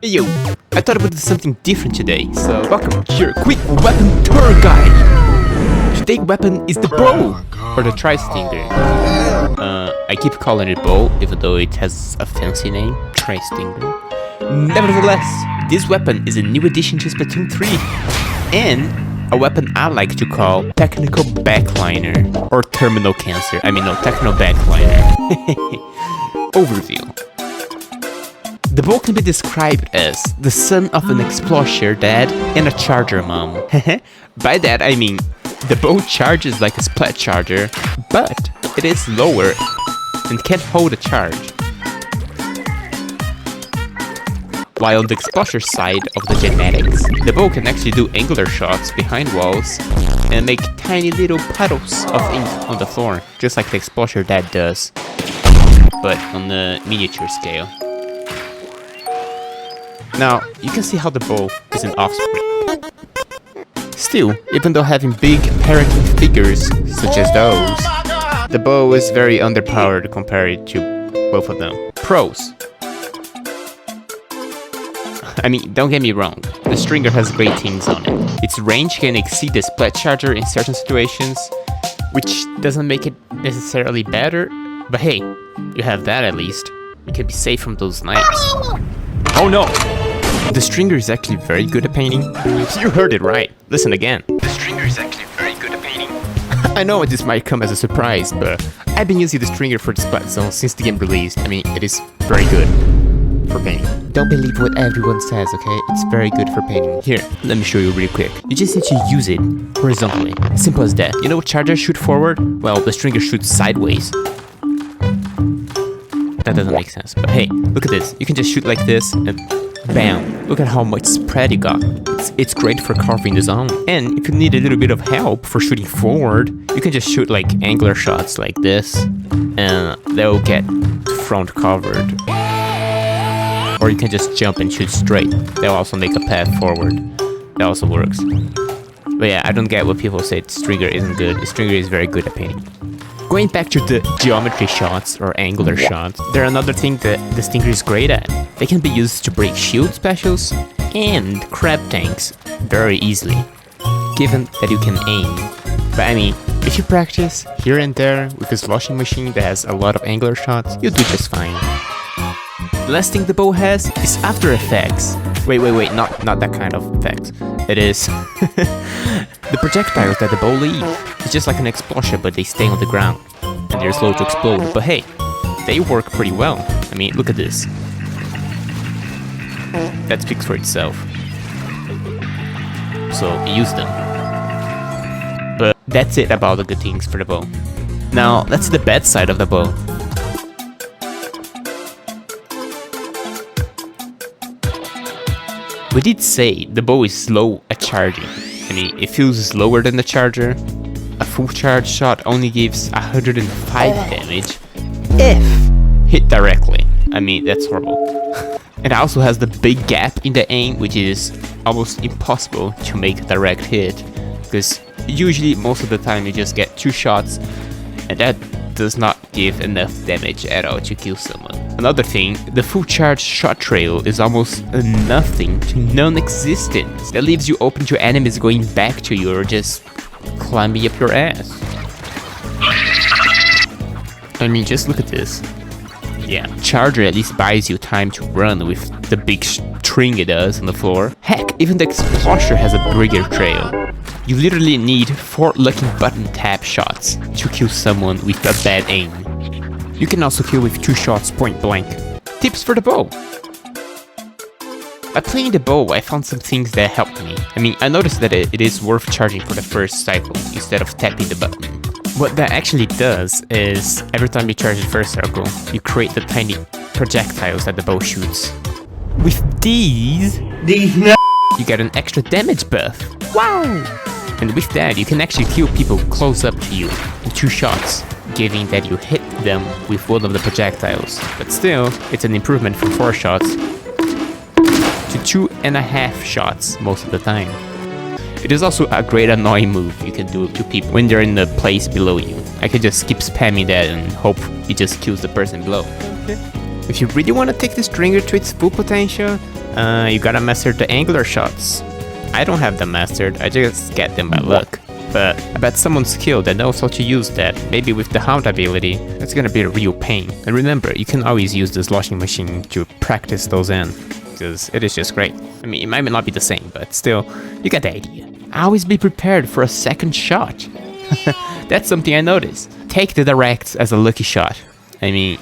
Hey yo, I thought I would do something different today, so welcome to your quick weapon tour guide! Today's weapon is the bow, or the tri-stinger. I keep calling it bow, even though it has a fancy name, tri-stinger. Nevertheless, this weapon is a new addition to Splatoon 3, and a weapon I like to call technical backliner, or terminal cancer. Techno backliner. Overview. The bow can be described as the son of an explosion dad and a charger mom. By that I mean, the bow charges like a splat charger, but it is slower and can't hold a charge. While on the explosion side of the genetics, the bow can actually do angular shots behind walls and make tiny little puddles of ink on the floor, just like the explosion dad does, but on the miniature scale. Now, you can see how the bow is an offspring. Still, even though having big parenting figures such as those, the bow is very underpowered compared to both of them. Pros. Don't get me wrong, the stringer has great things on it. Its range can exceed the splat charger in certain situations, which doesn't make it necessarily better, but hey, you have that at least. You can be safe from those knives. Oh no! The stringer is actually very good at painting. You heard it right. Listen again. The stringer is actually very good at painting. I know this might come as a surprise, but I've been using the stringer for the Splat Zone since the game released. It is very good for painting. Don't believe what everyone says, okay? It's very good for painting. Here, let me show you really quick. You just need to use it horizontally. Simple as that. You know what chargers shoot forward? Well, the stringer shoots sideways. That doesn't make sense, but hey, look at this. You can just shoot like this and bam! Look at how much spread you got. It's great for carving the zone. And if you need a little bit of help for shooting forward, you can just shoot like angular shots like this, and they'll get front covered. Or you can just jump and shoot straight. They'll also make a path forward. That also works. But yeah, I don't get what people say the stringer isn't good. The stringer is very good at painting. Going back to the geometry shots or angular shots, they're another thing that the stinger is great at. They can be used to break shield specials and crab tanks very easily, given that you can aim. But if you practice here and there with this washing machine that has a lot of angular shots, you'll do just fine. The last thing the bow has is After Effects. Wait, not that kind of effects. It is the projectiles that the bow leave. It's just like an explosion, but they stay on the ground and they're slow to explode. But hey, they work pretty well. Look at this. That speaks for itself. So use them. But that's it about the good things for the bow. Now that's the bad side of the bow. We did say the bow is slow at charging. It feels slower than the charger. A full charge shot only gives 105 damage if hit directly. That's horrible. It also has the big gap in the aim, which is almost impossible to make a direct hit, because usually most of the time you just get 2 shots, and that does not give enough damage at all to kill someone. Another thing, the full charge shot trail is almost nothing to non-existent. That leaves you open to enemies going back to you or just climbing up your ass. Just look at this. Yeah, charger at least buys you time to run with the big string it does on the floor. Heck, even the explosion has a bigger trail. You literally need 4 lucky button tap shots to kill someone with a bad aim. You can also kill with 2 shots point blank. Tips for the bow. By playing the bow, I found some things that helped me. I noticed that it is worth charging for the first cycle instead of tapping the button. What that actually does is, every time you charge the first circle, you create the tiny projectiles that the bow shoots. With these you get an extra damage buff. Wow! And with that, you can actually kill people close up to you in 2 shots, given that you hit them with one of the projectiles. But still, it's an improvement from 4 shots to 2.5 shots most of the time. It is also a great annoying move you can do to people when they're in the place below you. I can just keep spamming that and hope it just kills the person below. If you really want to take the stringer to its full potential, You gotta master the angular shots. I don't have them mastered, I just get them by luck. But I bet someone skilled that knows how to use that, maybe with the Hound ability, it's gonna be a real pain. And remember, you can always use the sloshing machine to practice those in, because it is just great. I mean, it might not be the same, but still, you get the idea. Always be prepared for a second shot. That's something I noticed. Take the directs as a lucky shot. I mean,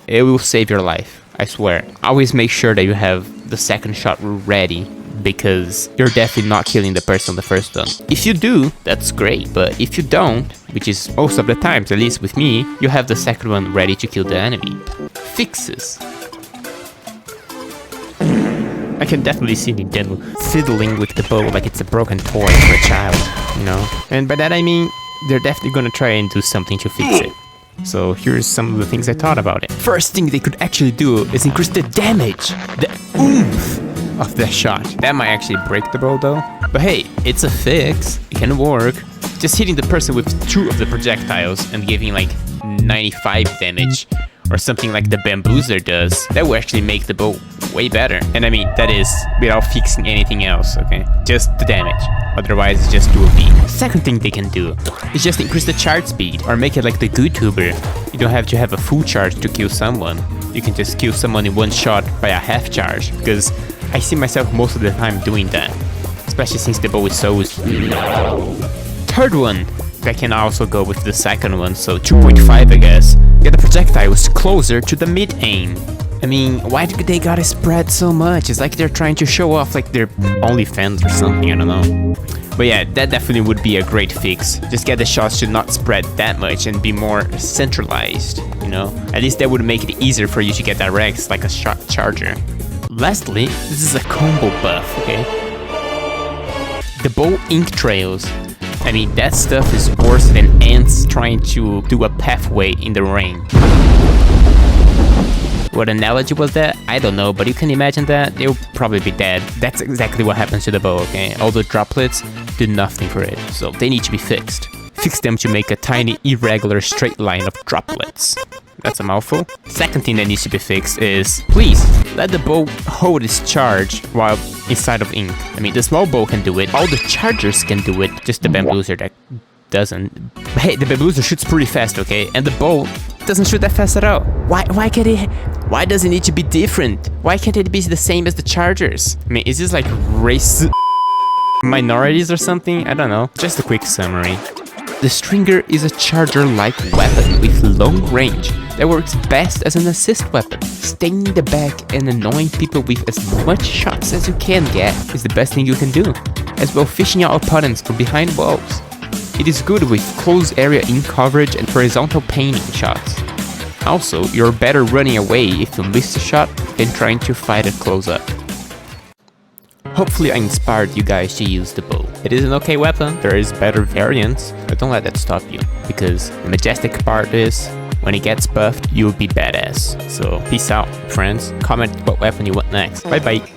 it will save your life, I swear. Always make sure that you have the second shot ready, because you're definitely not killing the person on the first one. If you do, that's great, but if you don't, which is most of the times, at least with me, you have the second one ready to kill the enemy. Fixes. I can definitely see Nintendo fiddling with the bow like it's a broken toy for a child, you know? And by that I mean, they're definitely gonna try and do something to fix it. So here's some of the things I thought about it. First thing they could actually do is increase the damage, the oomph of the shot. That might actually break the bow though. But hey, it's a fix, it can work. Just hitting the person with 2 of the projectiles and giving like 95 damage, or something like the bamboozer does, that will actually make the bow way better. And I mean, that is without fixing anything else, okay? Just the damage. Otherwise, it's just 2 of these. Second thing they can do is just increase the charge speed, or make it like the YouTuber. You don't have to have a full charge to kill someone. You can just kill someone in one shot by a half charge, because I see myself most of the time doing that. Especially since the bow is so... Third one, that can also go with the second one, so 2.5 I guess. Get the projectiles closer to the mid-aim. I mean, why do they gotta spread so much? It's like they're trying to show off like they're OnlyFans or something, I don't know. But yeah, that definitely would be a great fix. Just get the shots to not spread that much and be more centralized, you know? At least that would make it easier for you to get directs like a shot charger. Lastly, this is a combo buff, okay? The bow ink trails. I mean, that stuff is worse than ants trying to do a pathway in the rain. What analogy was that? I don't know, but you can imagine that they'll probably be dead. That's exactly what happens to the bow, okay? All the droplets do nothing for it, so they need to be fixed. Fix them to make a tiny, irregular, straight line of droplets. That's a mouthful. Second thing that needs to be fixed is, please, let the bow hold its charge while inside of ink. I mean, the small bow can do it, all the chargers can do it, just the bamboozer that doesn't. But hey, the bamboozer shoots pretty fast, okay? And the bow doesn't shoot that fast at all. Why does it need to be different? Why can't it be the same as the chargers? I mean, is this like race minorities or something? I don't know. Just a quick summary. The Stringer is a charger-like weapon with long range that works best as an assist weapon. Staying in the back and annoying people with as much shots as you can get is the best thing you can do, as well fishing out opponents from behind walls. It is good with close area in coverage and horizontal painting shots. Also, you're better running away if you miss a shot than trying to fight it close up. Hopefully I inspired you guys to use the bow. It is an okay weapon, there is better variants, but don't let that stop you, because the majestic part is, when it gets buffed, you'll be badass. So peace out, friends. Comment what weapon you want next. Bye bye.